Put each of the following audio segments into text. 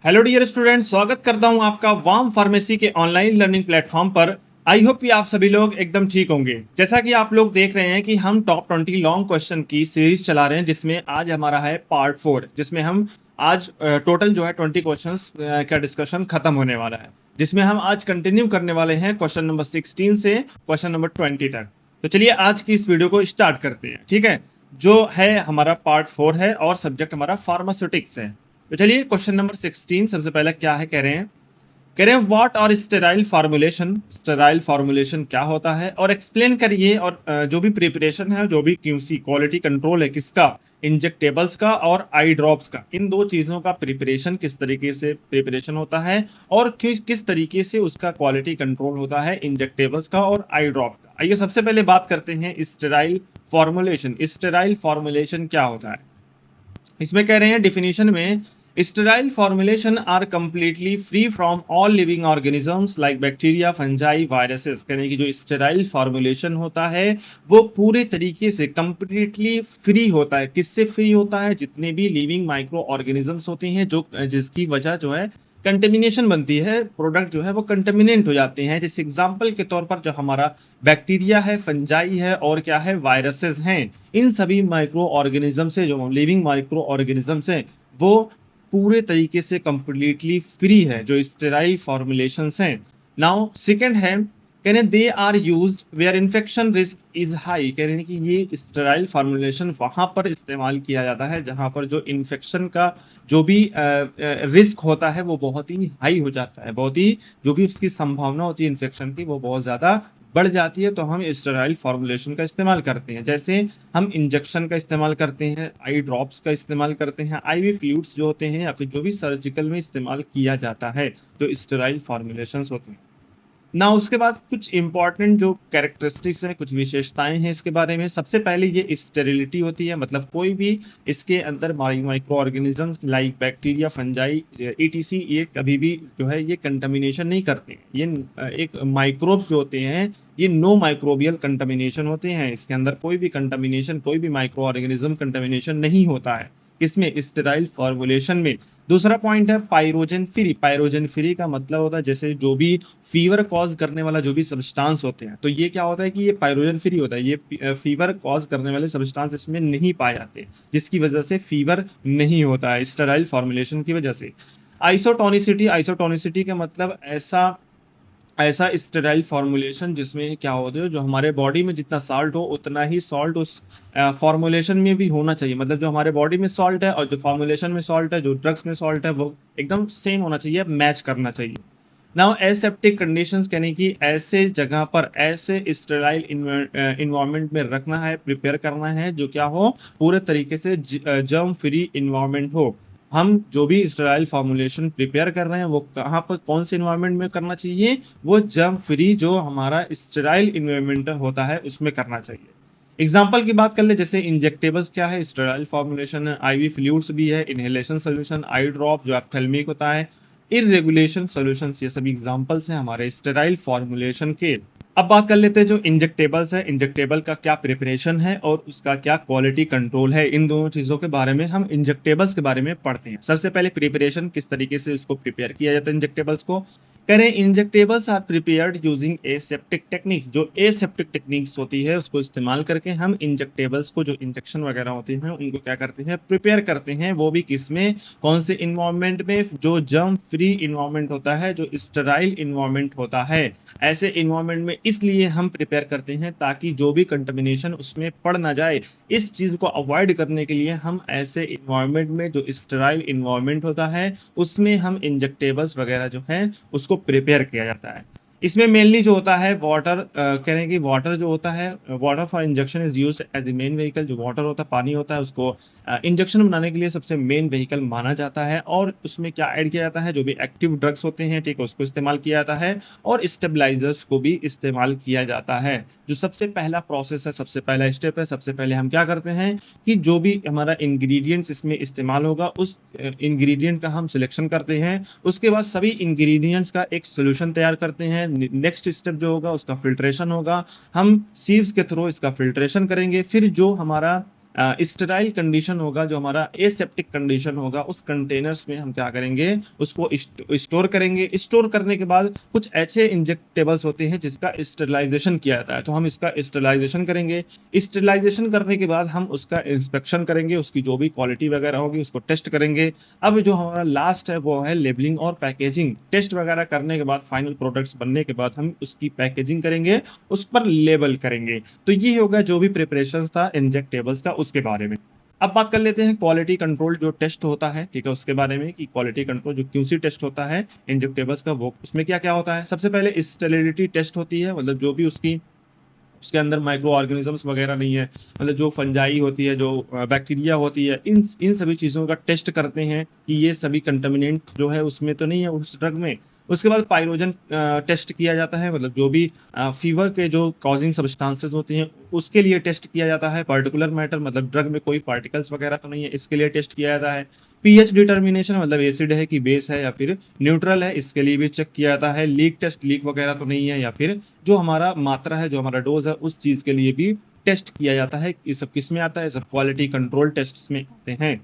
Hello dear student, स्वागत करता हूं आपका वार्म फार्मेसी के ऑनलाइन लर्निंग प्लेटफॉर्म पर। आई होप कि आप सभी लोग एकदम ठीक होंगे। जैसा कि आप लोग देख रहे हैं कि हम टॉप 20 लॉन्ग क्वेश्चन की सीरीज चला रहे हैं, जिसमें आज हमारा है पार्ट 4, जिसमें हम आज टोटल जो है 20 क्वेश्चंस का डिस्कशन खत्म होने वाला है, जिसमें हम आज कंटिन्यू करने वाले हैं क्वेश्चन नंबर 16 से क्वेश्चन नंबर 20 तक। तो चलिए आज की इस वीडियो को स्टार्ट करते हैं। ठीक है, जो है हमारा पार्ट 4 है और सब्जेक्ट हमारा फार्मास्यूटिक्स है। तो चलिए क्वेश्चन नंबर 16 सबसे पहले क्या है, कह रहे हैं व्हाट और स्टेराइल फार्मूलेशन। स्टेराइल फार्मूलेशन क्या होता है और एक्सप्लेन करिए। और जो भी प्रिपरेशन है, जो भी क्यूसी क्वालिटी कंट्रोल है, किसका, इंजेक्टेबल्स का और आई ड्रॉप्स का, इन दो चीज़ों का प्रिपरेशन किस तरीके से प्रिपरेशन होता है और किस तरीके से उसका क्वालिटी कंट्रोल होता है, इंजेक्टेबल्स का और आई ड्रॉप का। आइए सबसे पहले बात करते हैं स्टेराइल फार्मूलेशन। स्टेराइल फार्मूलेशन क्या होता है, इसमें कह रहे हैं डिफिनीशन में, sterile formulation are completely free from all living organisms like bacteria, fungi, viruses. कहने की जो स्टेराइल फॉर्मुलेशन होता है वो पूरे तरीके से कंप्लीटली फ्री होता है। किससे फ्री होता है? जितने भी लिविंग माइक्रो ऑर्गेनिजम्स होते हैं, जो जिसकी वजह जो है कंटेमिनेशन बनती है, प्रोडक्ट जो है वो कंटेमिनेंट हो जाते हैं। जैसे एग्जांपल के तौर पर जो हमारा बैक्टीरिया है, फंजाई है और क्या है, वायरसेस हैं, इन सभी माइक्रो ऑर्गेनिज्म से, जो लिविंग माइक्रो ऑर्गेनिजम्स हैं, वो पूरे तरीके से कंप्लीटली फ्री है, जो स्टेराइल फॉर्मुलेशंस हैं। नाउ सेकंड है, कह रहे they are used where infection risk is high. कह रहे हैं कि ये स्टेराइल फॉर्मुलेशन वहां पर इस्तेमाल किया जाता है जहां पर जो इन्फेक्शन का जो भी रिस्क होता है वो बहुत ही हाई हो जाता है, बहुत ही जो भी उसकी संभावना होती है इन्फेक्शन की वो बहुत ज़्यादा बढ़ जाती है। तो हम स्टेराइल फॉर्मुलेशन का इस्तेमाल करते हैं। जैसे हम इंजेक्शन का इस्तेमाल करते हैं, आई ड्रॉप्स का इस्तेमाल करते हैं, आईवी फ्लूइड्स जो होते हैं या फिर जो भी सर्जिकल में इस्तेमाल किया जाता है, जो स्टेराइल फॉर्मुलेशंस होते हैं ना। उसके बाद कुछ इंपॉर्टेंट जो कैरेक्टरिस्टिक्स हैं, कुछ विशेषताएं हैं इसके बारे में। सबसे पहले ये स्टेरिलिटी होती है, मतलब कोई भी इसके अंदर micro organisms like bacteria, fungi, etc, ये कभी भी जो है ये कंटामिनेशन नहीं करते। ये एक माइक्रोब्स जो होते हैं ये नो माइक्रोबियल कंटामिनेशन होते हैं। इसके अंदर कोई भी कंटामिनेशन, कोई भी माइक्रो ऑर्गेनिज्म कंटामिनेशन नहीं होता है इसमें, स्टेराइल फॉर्मुलेशन में। दूसरा पॉइंट है पायरोजन फ्री। पायरोजन फ्री का मतलब होता है जैसे जो भी फीवर कॉज करने वाला जो भी सब्सटेंस होते हैं, तो ये क्या होता है कि ये पायरोजन फ्री होता है। ये फीवर कॉज करने वाले सब्सटेंस इसमें नहीं पाए जाते, जिसकी वजह से फीवर नहीं होता है स्टेराइल फॉर्मुलेशन की वजह से। आइसोटोनिसिटी। आइसोटोनिसिटी का मतलब ऐसा ऐसा स्टेराइल फॉर्मुलेशन जिसमें क्या होता है, जो हमारे बॉडी में जितना सॉल्ट हो उतना ही सॉल्ट उस फॉर्मुलेशन में भी होना चाहिए। मतलब जो हमारे बॉडी में सॉल्ट है और जो फॉर्मुलेशन में सॉल्ट है, जो ड्रग्स में सॉल्ट है, वो एकदम सेम होना चाहिए, मैच करना चाहिए। नाउ एसेप्टिक कंडीशंस, यानी कि ऐसे जगह पर, ऐसे स्टेराइल इन्वायरमेंट में रखना है, प्रिपेयर करना है जो क्या हो, पूरे तरीके से जर्म फ्री इन्वायरमेंट हो। हम जो भी स्टेराइल फॉर्मुलेशन प्रिपेयर कर रहे हैं वो कहाँ पर, कौन से इन्वायरमेंट में करना चाहिए? वो जर्म फ्री जो हमारा स्टेराइल इन्वायरमेंट होता है उसमें करना चाहिए। एग्जाम्पल की बात कर ले, जैसे इंजेक्टेबल्स क्या है, स्टेराइल फॉर्मुलेशन है, आईवी फ्लूइड्स भी है, इनहेलेशन सोल्यूशन, आई ड्रॉप जो एप्थेल्मिक होता है, इरेगुलेशन सॉल्यूशंस, ये सभी एग्जांपल्स हैं हमारे स्टेराइल फॉर्मुलेशन के। अब बात कर लेते हैं जो इंजेक्टेबल्स है, इंजेक्टेबल का क्या प्रिपरेशन है और उसका क्या क्वालिटी कंट्रोल है। इन दोनों चीज़ों के बारे में हम इंजेक्टेबल्स के बारे में पढ़ते हैं। सबसे पहले प्रिपरेशन, किस तरीके से उसको प्रिपेयर किया जाता है इंजेक्टेबल्स को। करें injectables are prepared using aseptic techniques. जो एसेप्टिक टेक्निक्स होती है उसको इस्तेमाल करके हम इंजेक्टेबल्स को, जो इंजेक्शन वगैरह होते हैं, उनको क्या करते हैं, प्रिपेयर करते हैं। वो भी किस में, कौन से इन्वायरमेंट में? जो जर्म फ्री इन्वायरमेंट होता है, जो स्टेराइल इन्वायरमेंट होता है। ऐसे इन्वायरमेंट में इसलिए हम प्रिपेयर करते हैं ताकि जो भी कंटामिनेशन उसमें पड़ ना जाए। इस चीज़ को अवॉइड करने के लिए हम ऐसे इन्वायरमेंट में, जो स्टेराइल इन्वायरमेंट होता है, उसमें हम इंजेक्टेबल्स वगैरह जो है उसको प्रिपेयर किया जाता है। इसमें मेनली जो होता है वाटर, कह रहे हैं कि वाटर जो होता है, water for injection is used as a main vehicle. जो वाटर होता है, पानी होता है, उसको इंजेक्शन बनाने के लिए सबसे मेन व्हीकल माना जाता है। और उसमें क्या ऐड किया जाता है, जो भी एक्टिव ड्रग्स होते हैं, ठीक है, उसको इस्तेमाल किया जाता है और स्टेबलाइजर्स को भी इस्तेमाल किया जाता है। जो सबसे पहला प्रोसेस है, सबसे पहला स्टेप है, सबसे पहले हम क्या करते हैं कि जो भी हमारा इंग्रेडिएंट्स इसमें इस्तेमाल होगा उस इंग्रेडिएंट का हम सिलेक्शन करते हैं। उसके बाद सभी इंग्रेडिएंट्स का एक सोल्यूशन तैयार करते हैं। नेक्स्ट स्टेप जो होगा उसका फिल्ट्रेशन होगा। हम सीव्स के थ्रू इसका फिल्ट्रेशन करेंगे। फिर जो हमारा स्टेराइल कंडीशन होगा, जो हमारा एसेप्टिक कंडीशन होगा, उस कंटेनर्स में हम क्या करेंगे, उसको स्टोर करेंगे। स्टोर करने के बाद कुछ ऐसे इंजेक्टेबल्स होते हैं जिसका स्टेरिलाइजेशन किया जाता है, तो हम इसका स्टेरिलाइजेशन करेंगे। स्टेरिलाइजेशन करने के बाद हम उसका इंस्पेक्शन करेंगे, उसकी जो भी क्वालिटी वगैरह होगी उसको टेस्ट करेंगे। अब जो हमारा लास्ट है वो है लेबलिंग और पैकेजिंग। टेस्ट वगैरह करने के बाद, फाइनल प्रोडक्ट्स बनने के बाद हम उसकी पैकेजिंग करेंगे, उस पर लेबल करेंगे। तो ये होगा जो भी प्रिपरेशन था इंजेक्टेबल्स का, उसके बारे में। अब बात कर लेते हैं क्वालिटी कंट्रोल जो टेस्ट होता है, ठीक है, उसके बारे में कि क्वालिटी कंट्रोल जो क्यूसी टेस्ट होता है इंजेक्टेबल्स का, वो उसमें क्या क्या होता है। सबसे पहले स्टेरिलिटी टेस्ट होती है, मतलब जो भी उसके अंदर माइक्रो ऑर्गेनिजम्स वगैरह नहीं है, मतलब जो फंजाई होती है, जो बैक्टीरिया होती है, इन सभी चीज़ों का टेस्ट करते हैं कि ये सभी कंटामिनेंट जो है उसमें तो नहीं है उस ड्रग में। उसके बाद पाइरोजन टेस्ट किया जाता है, मतलब जो भी फीवर के जो कॉजिंग सब्सटेंसेस होती हैं उसके लिए टेस्ट किया जाता है। पर्टिकुलर मैटर मतलब ड्रग में कोई पार्टिकल्स वगैरह तो नहीं है, इसके लिए टेस्ट किया जाता है। पीएच डिटर्मिनेशन मतलब एसिड है कि बेस है या फिर न्यूट्रल है, इसके लिए भी चेक किया जाता है। लीक टेस्ट, लीक वगैरह तो नहीं है, या फिर जो हमारा मात्रा है, जो हमारा डोज है, उस चीज़ के लिए भी टेस्ट किया जाता है। ये सब किस में आता है, सब क्वालिटी कंट्रोल टेस्ट में आते हैं।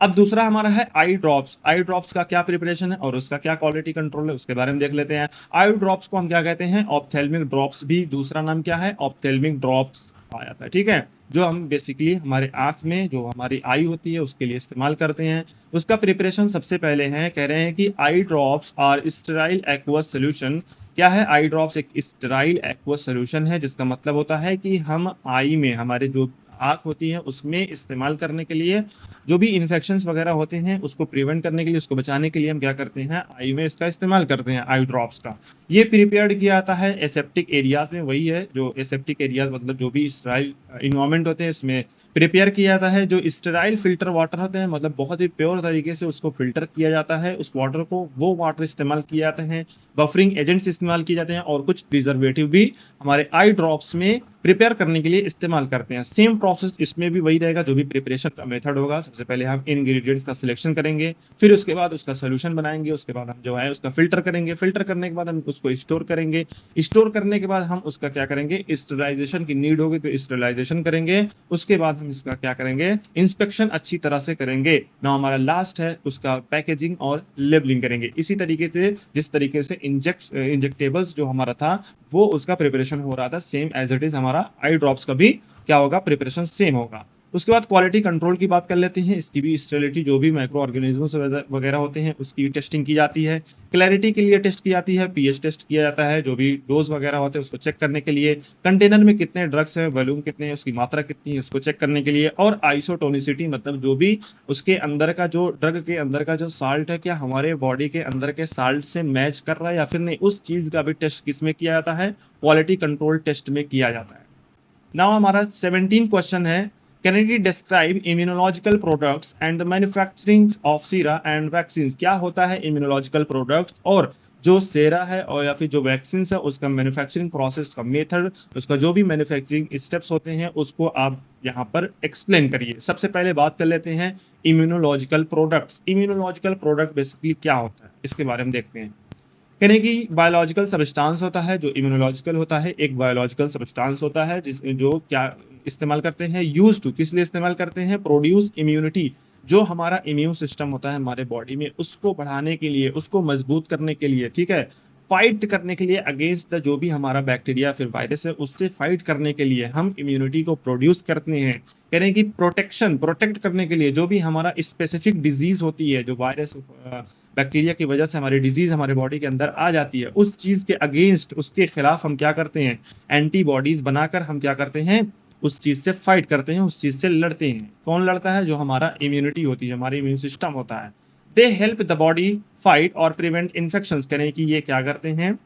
अब दूसरा हमारा है आई ड्रॉप्स। आई ड्रॉप्स का क्या प्रिपरेशन है और उसका क्या क्वालिटी कंट्रोल है, उसके बारे में देख लेते हैं। आई ड्रॉप्स को हम क्या कहते हैं, ऑप्थेल्मिक ड्रॉप्स, भी दूसरा नाम क्या है, ऑप्थेल्मिक ड्रॉप्स आ जाता है, ठीक है, जो हम बेसिकली हमारे आंख में जो हमारी आई होती है उसके लिए इस्तेमाल करते हैं। उसका प्रिपरेशन सबसे पहले है, कह रहे हैं कि eye drops are sterile aqueous solution. क्या है आई ड्रॉप्स, एक स्टेराइल एक्वस सोल्यूशन है, जिसका मतलब होता है कि हम आई में, हमारे जो आँख होती है उसमें इस्तेमाल करने के लिए, जो भी इन्फेक्शंस वगैरह होते हैं उसको प्रिवेंट करने के लिए, उसको बचाने के लिए हम क्या करते हैं, आई में इसका इस्तेमाल करते हैं, आई ड्रॉप्स का। ये प्रिपेयर्ड किया जाता है एसेप्टिक एरियाज में, वही है जो एसेप्टिक एरियाज मतलब जो भी स्टेराइल इन्वायरमेंट होते हैं इसमें प्रिपेयर किया जाता है। जो स्टेराइल फिल्टर वाटर होते हैं, मतलब बहुत ही प्योर तरीके से उसको फिल्टर किया जाता है, उस वाटर को, वो वाटर इस्तेमाल किए जाते हैं। बफरिंग एजेंट्स इस्तेमाल किए जाते हैं और कुछ प्रिजर्वेटिव भी हमारे आई ड्रॉप्स में प्रिपेयर करने के लिए इस्तेमाल करते हैं। सेम प्रोसेस इसमें भी वही रहेगा, जो भी प्रिपरेशन का मेथड होगा। सबसे पहले हम इंग्रेडिएंट्स का सिलेक्शन करेंगे, फिर उसके बाद उसका सोल्यूशन बनाएंगे, उसके बाद हम जो है उसका फिल्टर करेंगे, फिल्टर करने के बाद हम उसको स्टोर करेंगे, स्टोर करने के बाद हम उसका क्या करेंगे, स्टेरिलाइजेशन की नीड होगी तो स्टेरिलाइजेशन करेंगे, उसके बाद हम इसका क्या करेंगे, इंस्पेक्शन अच्छी तरह से करेंगे ना। हमारा लास्ट है उसका पैकेजिंग और लेबलिंग करेंगे। इसी तरीके से जिस तरीके से इंजेक्टेबल्स जो हमारा था वो उसका प्रिपरेशन हो रहा था, सेम एज इट इज हमारा आई ड्रॉप्स का भी क्या होगा, प्रिपरेशन सेम होगा। उसके बाद क्वालिटी कंट्रोल की बात कर लेते हैं। इसकी भी स्टेरिलिटी, जो भी माइक्रो ऑर्गेनिजम्स वगैरह होते हैं उसकी टेस्टिंग की जाती है। क्लैरिटी के लिए टेस्ट की जाती है, पीएच टेस्ट किया जाता है, जो भी डोज वगैरह होते हैं उसको चेक करने के लिए। कंटेनर में कितने ड्रग्स हैं, वॉल्यूम कितने हैं, उसकी मात्रा कितनी है, उसको चेक करने के लिए। और आइसोटोनिसिटी मतलब जो भी उसके अंदर का, जो ड्रग के अंदर का जो साल्ट है, क्या हमारे बॉडी के अंदर के साल्ट से मैच कर रहा है या फिर नहीं, उस चीज़ का भी टेस्ट किसमें किया जाता है, क्वालिटी कंट्रोल टेस्ट में किया जाता है। नाउ हमारा 17 क्वेश्चन है, can you describe immunological products and the manufacturing of Sira and vaccine. क्या होता है इम्यूनोलॉजिकल प्रोडक्ट, और जो सेरा है और या फिर जो वैक्सीन है उसका मैन्युफैक्चरिंग प्रोसेस का मेथड, उसका जो भी मैन्युफैक्चरिंग स्टेप्स होते हैं उसको आप यहाँ पर एक्सप्लेन करिए। सबसे पहले बात कर लेते हैं immunological products. Immunological product basically क्या होता है, इसके बारे में देखते हैं। कहने की बायोलॉजिकल सब्सटेंस होता है जो इम्यूनोलॉजिकल होता है, एक बायोलॉजिकल सब्सटेंस होता है जिसमें जो क्या इस्तेमाल करते हैं, यूज टू किस लिए इस्तेमाल करते हैं, प्रोड्यूस इम्यूनिटी, जो हमारा इम्यून सिस्टम होता है हमारे बॉडी में उसको बढ़ाने के लिए, उसको मजबूत करने के लिए, ठीक है, फाइट करने के लिए अगेंस्ट द जो भी हमारा बैक्टीरिया फिर वायरस है उससे फाइट करने के लिए हम इम्यूनिटी को प्रोड्यूस करते हैं। कह रहे हैं कि प्रोटेक्ट करने के लिए जो भी हमारा स्पेसिफिक डिजीज होती है, जो वायरस बैक्टीरिया की वजह से हमारी डिजीज हमारे बॉडी के अंदर आ जाती है, उस चीज़ के अगेंस्ट, उसके खिलाफ हम क्या करते हैं, एंटीबॉडीज बनाकर हम क्या करते हैं, उस चीज़ से फाइट करते हैं, उस चीज़ से लड़ते हैं। कौन लड़ता है, जो हमारा इम्यूनिटी होती है, हमारी इम्यून सिस्टम होता है। They help the body fight और प्रिवेंट इन्फेक्शंस। करें कि ये क्या करते हैं,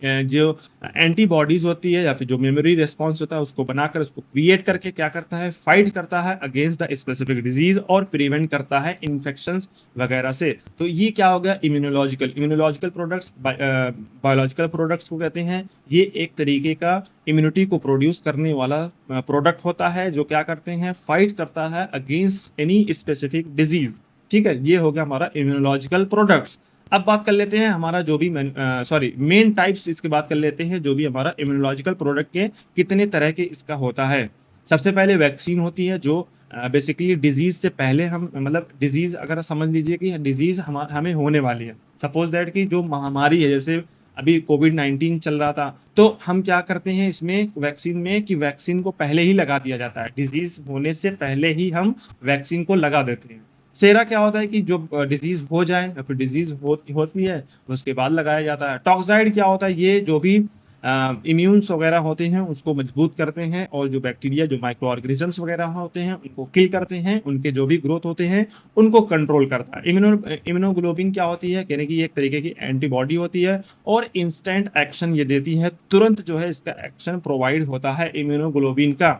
जो एंटीबॉडीज होती है या फिर जो मेमोरी रिस्पॉन्स होता है उसको बनाकर, उसको क्रिएट करके क्या करता है, फाइट करता है अगेंस्ट द स्पेसिफिक डिजीज और प्रिवेंट करता है इन्फेक्शंस वगैरह से। तो ये क्या हो गया, इम्यूनोलॉजिकल प्रोडक्ट्स। बायोलॉजिकल प्रोडक्ट्स को कहते हैं, ये एक तरीके का इम्यूनिटी को प्रोड्यूस करने वाला प्रोडक्ट होता है जो क्या करते हैं, फाइट करता है अगेंस्ट एनी स्पेसिफिक डिजीज। ठीक है, ये हो गया हमारा इम्यूनोलॉजिकल प्रोडक्ट्स। अब बात कर लेते हैं हमारा जो भी मेन टाइप्स, इसके बात कर लेते हैं जो भी हमारा इम्यूनोलॉजिकल प्रोडक्ट के कितने तरह के इसका होता है। सबसे पहले वैक्सीन होती है जो बेसिकली डिज़ीज़ से पहले हम मतलब डिज़ीज़ अगर समझ लीजिए कि डिज़ीज़ हमें होने वाली है। सपोज़ दैट कि जो महामारी है जैसे अभी कोविड-19 चल रहा था, तो हम क्या करते हैं इसमें वैक्सीन में कि वैक्सीन को पहले ही लगा दिया जाता है। डिज़ीज़ होने से पहले ही हम वैक्सीन को लगा देते हैं। सेरा क्या होता है कि जो डिज़ीज़ हो जाए या फिर डिज़ीज़ होती है, उसके बाद लगाया जाता है। टॉक्साइड क्या होता है, ये जो भी इम्यून्स वगैरह होते हैं उसको मजबूत करते हैं और जो बैक्टीरिया जो माइक्रो ऑर्गेनिज़म्स वगैरह होते हैं उनको किल करते हैं, उनके जो भी ग्रोथ होते हैं उनको कंट्रोल करता है। इम्यूनोग्लोबिन क्या होती है, कहने की ये एक तरीके की एंटीबॉडी होती है और इंस्टेंट एक्शन ये देती है, तुरंत जो है इसका एक्शन प्रोवाइड होता है इम्यूनोग्लोबिन का।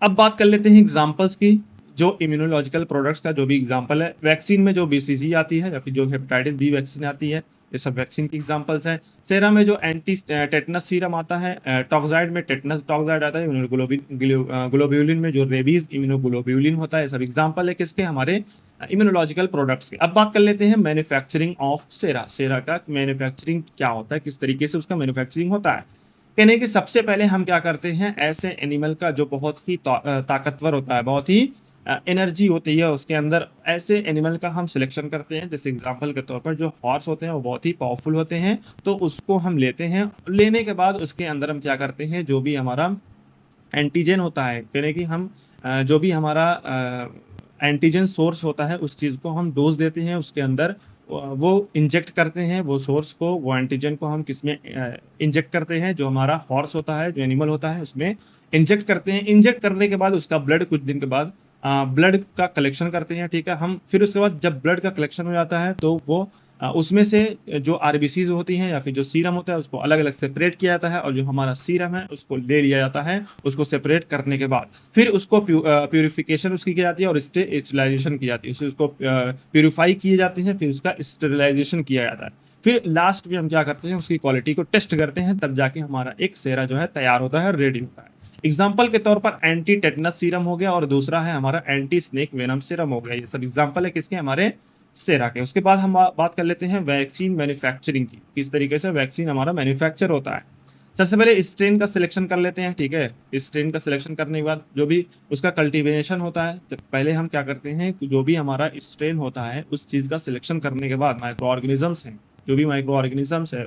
अब बात कर लेते हैं एग्जांपल्स की, जो इम्यूनोलॉजिकल प्रोडक्ट्स का जो भी एग्जांपल है, वैक्सीन में जो बीसीजी आती है या फिर जो हेपेटाइटिस बी वैक्सीन आती है, ये सब वैक्सीन की एग्जांपल्स हैं। सेरा में जो एंटी टेटनस सीरम आता है, टॉक्साइड में टेटनस टॉक्साइड आता है, ग्लोब्यूलिन में जो रेबीज इम्यूनोग्लोब्यूलिन होता है, सब एग्जांपल है किसके, हमारे इम्यूनोलॉजिकल प्रोडक्ट्स के। अब बात कर लेते हैं मैन्युफैक्चरिंग ऑफ सेरा। सेरा का मैन्युफैक्चरिंग क्या होता है, किस तरीके से उसका मैन्युफैक्चरिंग होता है। कहने की सबसे पहले हम क्या करते हैं, ऐसे एनिमल का जो बहुत ही ताकतवर होता है, बहुत ही एनर्जी होती है उसके अंदर, ऐसे एनिमल का हम सिलेक्शन करते हैं। जैसे एग्जांपल के तौर पर जो हॉर्स होते हैं वो बहुत ही पावरफुल होते हैं, तो उसको हम लेते हैं। लेने के बाद उसके अंदर हम क्या करते हैं, जो भी हमारा एंटीजन होता है, यानी कि हम जो भी हमारा एंटीजन सोर्स होता है उस चीज़ को हम डोज देते हैं उसके अंदर, वो इंजेक्ट करते हैं वो सोर्स को, वो एंटीजन को हम किसमें इंजेक्ट करते हैं, जो हमारा हॉर्स होता है, जो एनिमल होता है उसमें इंजेक्ट करते हैं। इंजेक्ट करने के बाद उसका ब्लड कुछ दिन के बाद ब्लड का कलेक्शन करते हैं, ठीक है। हम फिर उसके बाद जब ब्लड का कलेक्शन हो जाता है तो वो उसमें से जो आरबीसीज होती हैं या फिर जो सीरम होता है उसको अलग-अलग सेपरेट किया जाता है और जो हमारा सीरम है उसको ले लिया जाता है। उसको सेपरेट करने के बाद फिर उसको प्यूरिफिकेशन उसकी की जाती है और स्टेरिलाइजेशन की जाती है। उसको प्यूरिफाई किए जाते हैं, फिर उसका स्टेरिलाइजेशन किया जाता है। फिर लास्ट में हम क्या करते हैं, उसकी क्वालिटी को टेस्ट करते हैं, तब जाके हमारा एक सेरा जो है तैयार होता है, रेडी होता है। एग्जाम्पल के तौर पर एंटी टेटनस सीरम हो गया और दूसरा है हमारा एंटी स्नेक वेनम सीरम हो गया। ये सब एग्जाम्पल है किसके, हमारे सेरा के। उसके बाद हम बात कर लेते हैं वैक्सीन मैन्युफैक्चरिंग की, किस तरीके से वैक्सीन हमारा मैन्युफैक्चर होता है। सबसे पहले स्ट्रेन का सिलेक्शन कर लेते हैं, ठीक है। स्ट्रेन का सिलेक्शन करने के बाद जो भी उसका कल्टीवेशन होता है, तो पहले हम क्या करते हैं, जो भी हमारा स्ट्रेन होता है उस चीज़ का सिलेक्शन करने के बाद माइक्रो ऑर्गेनिजम्स हैं, जो भी माइक्रो ऑर्गेनिजम्स है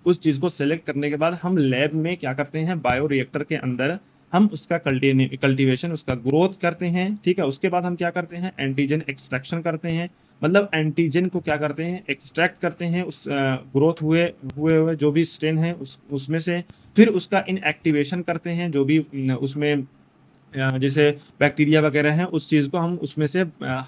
उस चीज़ को सेलेक्ट करने के बाद हम लैब में क्या करते हैं, बायो रिएक्टर के अंदर हम उसका कल्टीवेशन उसका ग्रोथ करते हैं, ठीक है। उसके बाद हम क्या करते हैं, एंटीजन एक्सट्रैक्शन करते हैं, मतलब एंटीजन को क्या करते हैं, एक्सट्रैक्ट करते हैं उस ग्रोथ हुए जो भी स्ट्रेन है उसमें से। फिर उसका इनएक्टिवेशन करते हैं, जो भी उसमें जैसे बैक्टीरिया वगैरह हैं उस चीज़ को हम उसमें से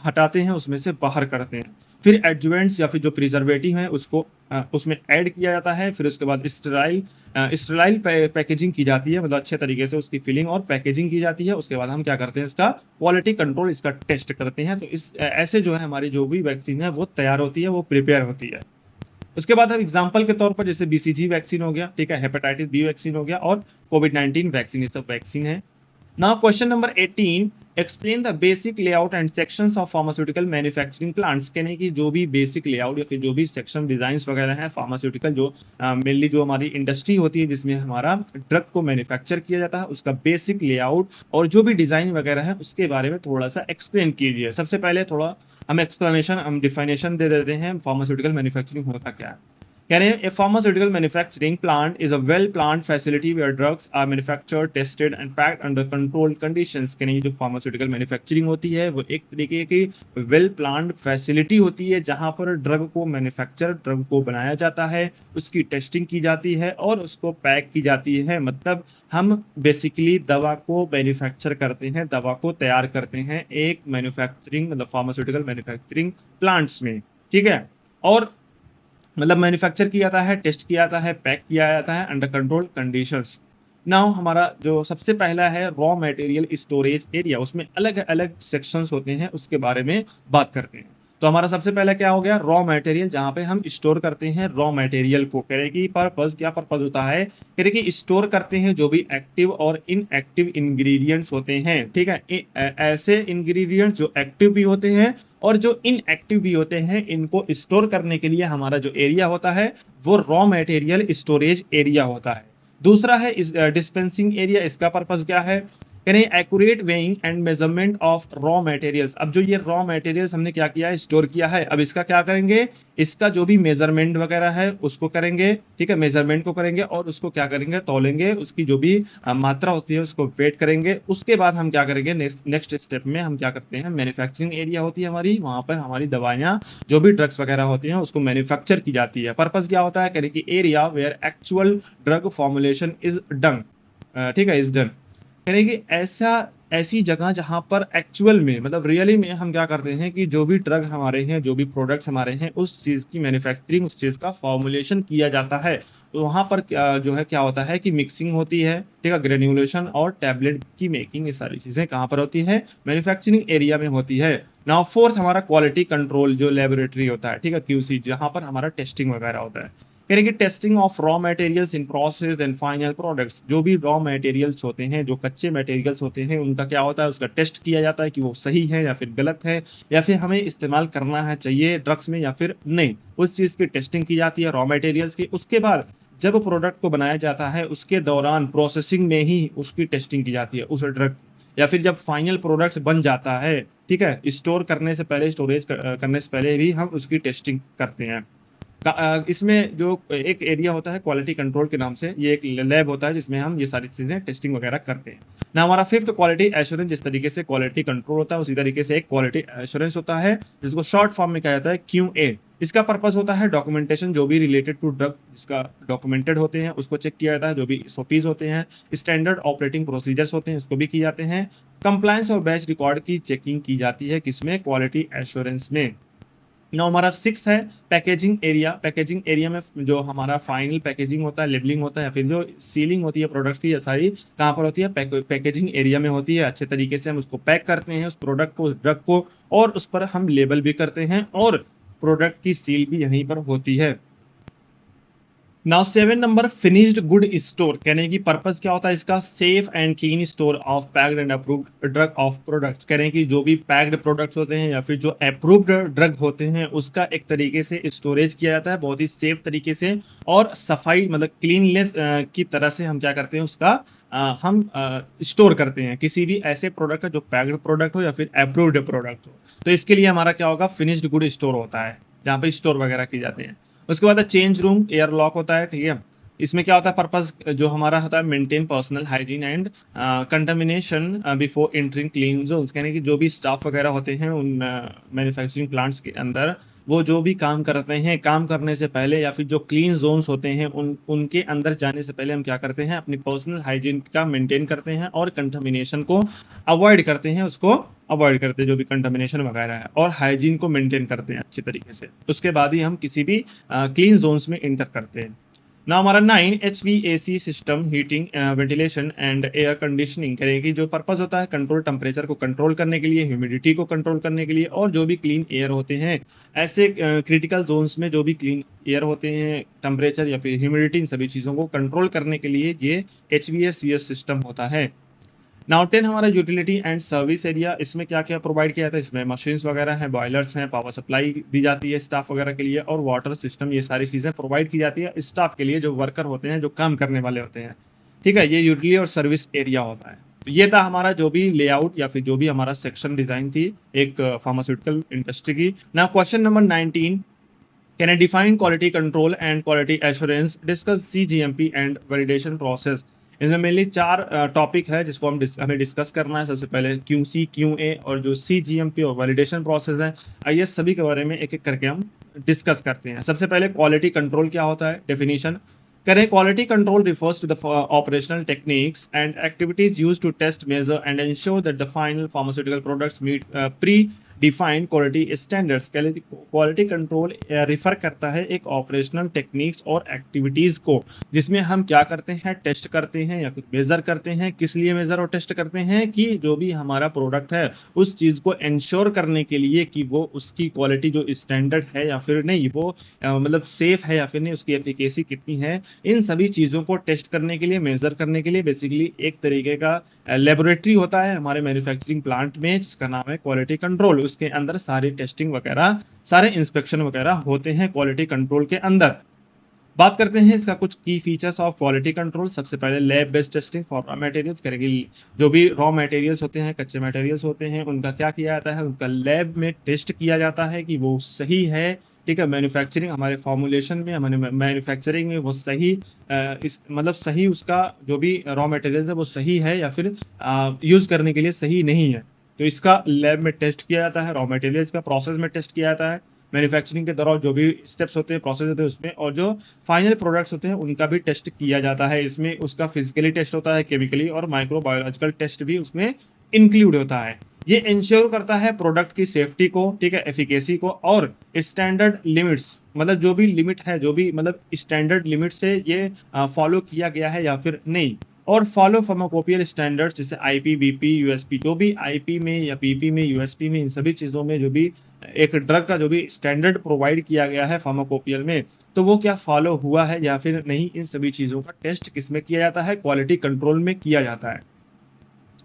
हटाते हैं, उसमें से बाहर करते हैं। फिर एडजुवेंट्स या फिर जो प्रिजर्वेटिव हैं उसको उसमें ऐड किया जाता है। फिर उसके बाद स्टेराइल पैकेजिंग की जाती है, मतलब अच्छे तरीके से उसकी फिलिंग और पैकेजिंग की जाती है। उसके बाद हम क्या करते हैं, इसका क्वालिटी कंट्रोल, इसका टेस्ट करते हैं। तो ऐसे जो है हमारी जो भी वैक्सीन है वो तैयार होती है, वो प्रिपेयर होती है। उसके बाद हम एग्जाम्पल के तौर पर जैसे बीसीजी वैक्सीन हो गया, ठीक है, हेपेटाइटिस बी वैक्सीन हो गया और कोविड-19 वैक्सीन, ये सब वैक्सीन है। Now question number 18, explain the basic layout and sections of pharmaceutical manufacturing plants। कहने की जो भी बेसिक लेआउट या फिर जो भी सेक्शन डिजाइंस वगैरह हैं फार्मास्यूटिकल, जो मेनली जो हमारी इंडस्ट्री होती है जिसमें हमारा ड्रग को मैन्युफैक्चर किया जाता है, उसका बेसिक लेआउट और जो भी डिजाइन वगैरह है उसके बारे में थोड़ा सा एक्सप्लेन कीजिए। सबसे पहले थोड़ा हम डिफाइनेशन दे देते हैं फार्मास्यूटिकल मैन्युफैक्चरिंग होता क्या है। कह रहे हैं, a pharmaceutical manufacturing plant is a well planned facility where drugs are manufactured, tested and packed under controlled conditions. कहने जो फार्मास्यूटिकल मैन्युफैक्चरिंग होती है वो एक तरीके की वेल प्लान्ड फैसिलिटी होती है जहां पर ड्रग को बनाया जाता है, उसकी टेस्टिंग की जाती है और उसको पैक की जाती है। मतलब हम बेसिकली दवा को मैन्युफैक्चर करते हैं, दवा को तैयार करते हैं एक मैन्युफैक्चरिंग मतलब फार्मास्यूटिकल मैन्युफैक्चरिंग प्लांट्स में, ठीक है। और मतलब मैन्युफैक्चर किया जाता है, टेस्ट किया जाता है, पैक किया जाता है अंडर कंट्रोल कंडीशंस। नाउ हमारा जो सबसे पहला है रॉ मटेरियल स्टोरेज एरिया, उसमें अलग अलग सेक्शंस होते हैं, उसके बारे में बात करते हैं। तो हमारा सबसे पहला क्या हो गया, रॉ मटेरियल, जहाँ पे हम स्टोर करते हैं रॉ मटेरियल को। कह रहे कि पर्पस क्या पर्पस होता है, कह रहे कि स्टोर करते हैं जो भी एक्टिव और इनएक्टिव इंग्रेडिएंट्स होते हैं, ठीक है। ऐसे इंग्रेडिएंट्स जो एक्टिव भी होते हैं और जो इनएक्टिव भी होते हैं, इनको स्टोर करने के लिए हमारा जो एरिया होता है वो रॉ मटेरियल स्टोरेज एरिया होता है। दूसरा है इस डिस्पेंसिंग एरिया, इसका पर्पस क्या है, करें accurate weighing and measurement of raw materials. अब जो ये रॉ मटेरियल्स हमने क्या किया है, स्टोर किया है, अब इसका क्या करेंगे, इसका जो भी मेजरमेंट वगैरह है उसको करेंगे, ठीक है, मेजरमेंट को करेंगे और उसको क्या करेंगे, तौलेंगे, उसकी जो भी मात्रा होती है उसको वेट करेंगे। उसके बाद हम क्या करेंगे, नेक्स्ट स्टेप में हम क्या करते हैं, मैन्युफैक्चरिंग एरिया होती है हमारी, वहां पर हमारी दवाइयाँ जो भी ड्रग्स वगैरह होती हैं उसको मैन्युफैक्चर की जाती है। पर्पस क्या होता है, करें कि area where actual drug formulation is done, ठीक है, इज डन, यानी कि ऐसी जगह जहाँ पर एक्चुअल में मतलब रियली में हम क्या करते हैं कि जो भी ड्रग हमारे हैं, जो भी प्रोडक्ट्स हमारे हैं, उस चीज़ की मैन्युफैक्चरिंग, उस चीज़ का फॉर्मुलेशन किया जाता है। तो वहाँ पर जो है क्या होता है कि मिक्सिंग होती है, ठीक है, ग्रेन्युलेशन और टैबलेट की मेकिंग, ये सारी चीज़ें कहाँ पर होती है, मैन्युफैक्चरिंग एरिया में होती है। नाउ फोर्थ हमारा क्वालिटी कंट्रोल जो लेबोरेटरी होता है, ठीक है, क्यूसी, जहाँ पर हमारा टेस्टिंग वगैरह होता है। यानी कि testing of raw materials in process and final products, जो भी रॉ मटेरियल्स होते हैं, जो कच्चे मटेरियल्स होते हैं, उनका क्या होता है, उसका टेस्ट किया जाता है कि वो सही है या फिर गलत है, या फिर हमें इस्तेमाल करना है चाहिए ड्रग्स में या फिर नहीं, उस चीज़ की टेस्टिंग की जाती है रॉ मटेरियल्स की। उसके बाद जब प्रोडक्ट को बनाया जाता है उसके दौरान प्रोसेसिंग में ही उसकी टेस्टिंग की जाती है उस ड्रग, या फिर जब फाइनल प्रोडक्ट्स बन जाता है, ठीक है, स्टोर करने से पहले, स्टोरेज करने से पहले भी हम उसकी टेस्टिंग करते हैं। इसमें जो एक एरिया होता है क्वालिटी कंट्रोल के नाम से, ये एक लैब होता है जिसमें हम ये सारी चीज़ें टेस्टिंग वगैरह करते हैं ना। हमारा फिफ्थ क्वालिटी एश्योरेंस, जिस तरीके से क्वालिटी कंट्रोल होता है उसी तरीके से एक क्वालिटी एश्योरेंस होता है, जिसको शॉर्ट फॉर्म में कहा जाता है QA। इसका पर्पस होता है डॉक्यूमेंटेशन, जो भी रिलेटेड टू ड्रग जिसका डॉक्यूमेंटेड होते हैं उसको चेक किया जाता है, जो भी SOPs होते हैं, स्टैंडर्ड ऑपरेटिंग प्रोसीजर्स होते हैं उसको भी किए जाते हैं। कंप्लायंस और बैच रिकॉर्ड की चेकिंग की जाती है किसमें, क्वालिटी एश्योरेंस में। नौ हमारा सिक्स है पैकेजिंग एरिया। पैकेजिंग एरिया में जो हमारा फाइनल पैकेजिंग होता है, लेबलिंग होता है, या फिर जो सीलिंग होती है प्रोडक्ट की, ये सारी कहाँ पर होती है, पैकेजिंग एरिया में होती है। अच्छे तरीके से हम उसको पैक करते हैं उस प्रोडक्ट को, उस ड्रग को, और उस पर हम लेबल भी करते हैं और प्रोडक्ट की सील भी यहीं पर होती है। Now 7 number finished good store, कहने की पर्पस क्या होता है इसका, safe and clean store of packed and approved drug of products. कह रहे हैं कि जो भी पैक्ड प्रोडक्ट्स होते हैं या फिर जो अप्रूव्ड ड्रग होते हैं उसका एक तरीके से स्टोरेज किया जाता है बहुत ही सेफ तरीके से, और सफाई मतलब क्लीननेस की तरह से हम क्या करते हैं उसका हम स्टोर करते हैं किसी भी ऐसे प्रोडक्ट का जो पैक्ड प्रोडक्ट हो या फिर अप्रूव्ड प्रोडक्ट हो। तो इसके लिए हमारा क्या होगा, फिनिश्ड गुड स्टोर होता है जहाँ पे स्टोर वगैरह की जाते हैं। उसके बाद चेंज रूम एयर लॉक होता है, ठीक है। इसमें क्या होता है पर्पस, जो हमारा होता है maintain personal hygiene and contamination before entering clean zones, यानी कि जो भी स्टाफ वगैरह होते हैं उन मैन्युफैक्चरिंग प्लांट्स के अंदर, वो जो भी काम करते हैं, काम करने से पहले या फिर जो क्लीन जोन्स होते हैं उनके अंदर जाने से पहले हम क्या करते हैं, अपनी पर्सनल हाइजीन का मेंटेन करते हैं और कंटामिनेशन को अवॉइड करते हैं, उसको अवॉइड करते हैं जो भी कंटामिनेशन वगैरह है, और हाइजीन को मेंटेन करते हैं अच्छे तरीके से। उसके बाद ही हम किसी भी क्लीन जोन्स में इंटर करते हैं ना। हमारा 9 HVAC system, heating, ventilation and air conditioning, करेगी जो पर्पस होता है कंट्रोल, टेम्परेचर को कंट्रोल करने के लिए, ह्यूमिडिटी को कंट्रोल करने के लिए, और जो भी क्लीन एयर होते हैं ऐसे क्रिटिकल जोन्स में जो भी क्लीन एयर होते हैं, टेम्परेचर या फिर ह्यूमिडिटी, इन सभी चीज़ों को कंट्रोल करने के लिए ये HVAC सिस्टम होता है। नाउ 10 हमारा यूटिलिटी एंड सर्विस एरिया, इसमें क्या क्या प्रोवाइड किया जाता है, इसमें मशीन्स वगैरह हैं, बॉयलर्स हैं, पावर सप्लाई दी जाती है स्टाफ वगैरह के लिए, और वाटर सिस्टम, ये सारी चीज़ें प्रोवाइड की जाती है स्टाफ के लिए, जो वर्कर होते हैं, जो काम करने वाले होते हैं, ठीक है। ये यूटिलिटी और सर्विस एरिया होता है। तो ये था हमारा जो भी लेआउट या फिर जो भी हमारा सेक्शन डिजाइन थी एक फार्मास्यूटिकल इंडस्ट्री की। ना question number 19, can I define quality control and quality assurance, discuss CGMP and validation process. इसमें मेनली 4 टॉपिक है जिसको हमें डिस्कस करना है। सबसे पहले QC, QA और जो CGMP और वैलिडेशन प्रोसेस है, आइए सभी के बारे में एक एक करके हम डिस्कस करते हैं। सबसे पहले क्वालिटी कंट्रोल क्या होता है, डेफिनेशन करें। Quality control refers to the operational techniques and activities used to test, measure and ensure that the final pharmaceutical products meet predefined quality standards. Quality control refer करता है एक operational techniques और activities को, जिसमें हम क्या करते हैं, टेस्ट करते हैं या फिर मेज़र करते हैं। किस लिए मेज़र और टेस्ट करते हैं कि जो भी हमारा प्रोडक्ट है उस चीज़ को इंश्योर करने के लिए कि वो उसकी क्वालिटी जो स्टैंडर्ड है या फिर नहीं, वो मतलब सेफ है या फिर नहीं, उसकी एफिकेसी कितनी है, इन सभी चीज़ों को टेस्ट करने के लिए, मेज़र करने के लिए बेसिकली एक तरीके का लेबोरेटरी होता है हमारे मैन्युफैक्चरिंग प्लांट में, जिसका नाम है क्वालिटी कंट्रोल। उसके अंदर सारी टेस्टिंग वगैरह, सारे इंस्पेक्शन वगैरह होते हैं क्वालिटी कंट्रोल के अंदर। बात करते हैं इसका कुछ की फीचर्स ऑफ क्वालिटी कंट्रोल। सबसे पहले lab based testing for raw materials करेंगे। जो भी रॉ मटेरियल्स होते हैं, कच्चे मटेरियल्स होते हैं, उनका क्या किया जाता है, उनका लैब में टेस्ट किया जाता है कि वो सही है, ठीक है। मैन्युफैक्चरिंग हमारे फॉर्मुलेशन में, हमारे मैन्युफैक्चरिंग में वो सही इस मतलब सही उसका जो भी रॉ मटेरियल्स है वो सही है या फिर यूज़ करने के लिए सही नहीं है। तो इसका लैब में टेस्ट किया जाता है, रॉ मटेरियल्स का प्रोसेस में टेस्ट किया जाता है, मैन्युफैक्चरिंग के दौरान जो भी स्टेप्स होते हैं, प्रोसेस होते हैं उसमें, और जो फाइनल प्रोडक्ट्स होते हैं उनका भी टेस्ट किया जाता है। इसमें उसका फिजिकली टेस्ट होता है, केमिकली और माइक्रोबायोलॉजिकल टेस्ट भी उसमें इंक्लूड होता है। ये इंश्योर करता है प्रोडक्ट की सेफ्टी को, ठीक है, एफिकेसी को और स्टैंडर्ड लिमिट्स, मतलब जो भी लिमिट है, जो भी मतलब स्टैंडर्ड लिमिट से ये फॉलो किया गया है या फिर नहीं। और फॉलो फार्माकोपियल स्टैंडर्ड्स जैसे आईपी, बीपी, यूएसपी, जो भी आईपी में या बीपी में, यूएसपी में, इन सभी चीज़ों में जो भी एक ड्रग का जो भी स्टैंडर्ड प्रोवाइड किया गया है फार्माकोपियल में, तो वो क्या फॉलो हुआ है या फिर नहीं, इन सभी चीज़ों का टेस्ट किसमें किया जाता है, क्वालिटी कंट्रोल में किया जाता है।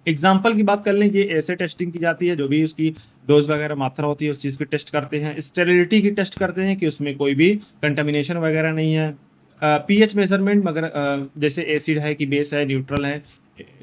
एग्जाम्पल की बात कर लें, ये ऐसे टेस्टिंग की जाती है जो भी उसकी डोज वगैरह मात्रा होती है उस चीज़ की टेस्ट करते हैं। स्टेरिलिटी की टेस्ट करते हैं कि उसमें कोई भी कंटेमिनेशन वगैरह नहीं है। पीएच मेजरमेंट, मगर जैसे एसिड है कि बेस है, न्यूट्रल है,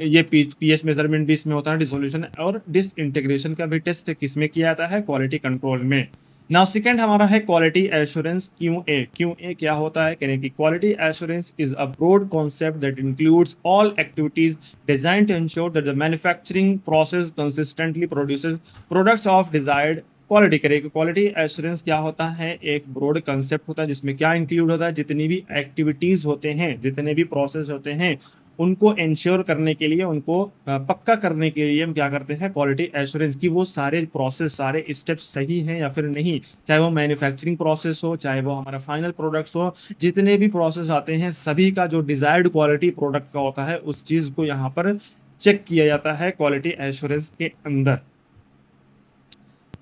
ये पीएच मेजरमेंट भी इसमें होता है, डिसोल्यूशन और डिसइंटीग्रेशन का भी टेस्ट किसमें किया जाता है, क्वालिटी कंट्रोल में। नाउ सेकंड हमारा है क्वालिटी एश्योरेंस, क्यूए। क्यूए क्या होता है, कहने की quality assurance is a broad concept that includes all activities designed to ensure that the manufacturing process consistently produces products of desired quality. करेगी quality assurance क्या होता है, एक ब्रॉड कंसेप्ट होता है जिसमें क्या इंक्लूड होता है, जितनी भी एक्टिविटीज होते हैं, जितने भी प्रोसेस होते हैं, उनको इंश्योर करने के लिए, उनको पक्का करने के लिए हम क्या करते हैं, क्वालिटी एश्योरेंस की वो सारे प्रोसेस, सारे स्टेप्स सही हैं या फिर नहीं। चाहे वो मैन्युफैक्चरिंग प्रोसेस हो, चाहे वो हमारा फाइनल प्रोडक्ट्स हो, जितने भी प्रोसेस आते हैं सभी का जो डिजायर्ड क्वालिटी प्रोडक्ट का होता है उस चीज़ को यहाँ पर चेक किया जाता है क्वालिटी एश्योरेंस के अंदर।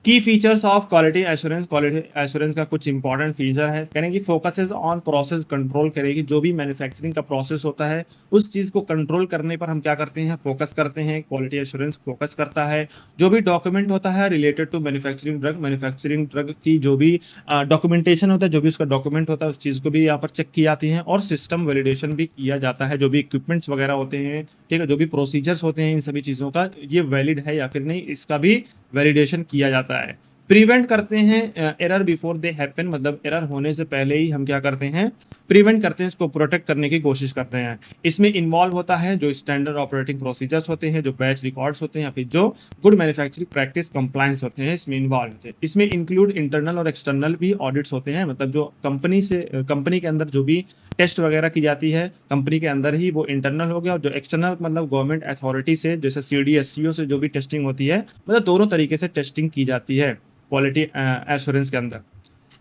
की फीचर्स ऑफ क्वालिटी एश्योरेंस का कुछ इंपॉर्टेंट फीचर है, करेंगे फोकसेस ऑन प्रोसेस कंट्रोल। करेगी जो भी मैन्युफैक्चरिंग का प्रोसेस होता है उस चीज़ को कंट्रोल करने पर हम क्या करते हैं, फोकस करते हैं। क्वालिटी एश्योरेंस फोकस करता है जो भी डॉक्यूमेंट होता है रिलेटेड टू मैन्युफैक्चरिंग ड्रग की जो भी डॉक्यूमेंटेशन होता है, जो भी उसका डॉक्यूमेंट होता है उस चीज़ को भी यहाँ पर चेक की जाती है और सिस्टम वैलिडेशन भी किया जाता है। जो भी इक्विपमेंट्स वगैरह होते हैं, ठीक है, जो भी प्रोसीजर्स होते हैं, इन सभी चीज़ों का ये वैलिड है या फिर नहीं, इसका भी वैलिडेशन किया जाता है। प्रिवेंट करते हैं एरर बिफोर दे हैपन, मतलब एरर होने से पहले ही हम क्या करते हैं, प्रिवेंट करते हैं, इसको प्रोटेक्ट करने की कोशिश करते हैं। इसमें इन्वॉल्व होता है जो स्टैंडर्ड ऑपरेटिंग प्रोसीजर्स होते हैं, जो बैच रिकॉर्ड्स होते हैं या फिर जो गुड मैन्युफैक्चरिंग प्रैक्टिस कंप्लायंस होते हैं, इसमें इन्वॉल्व होते हैं। इसमें इंक्लूड इंटरनल और एक्सटर्नल भी ऑडिट्स होते हैं, मतलब जो कंपनी के अंदर जो भी टेस्ट वगैरह की जाती है कंपनी के अंदर ही, वो इंटरनल हो गया, और जो एक्सटर्नल मतलब गवर्नमेंट अथॉरिटी से, जैसे सीडीएससीओ से जो भी टेस्टिंग होती है, मतलब दोनों तरीके से टेस्टिंग की जाती है क्वालिटी एश्योरेंस के अंदर।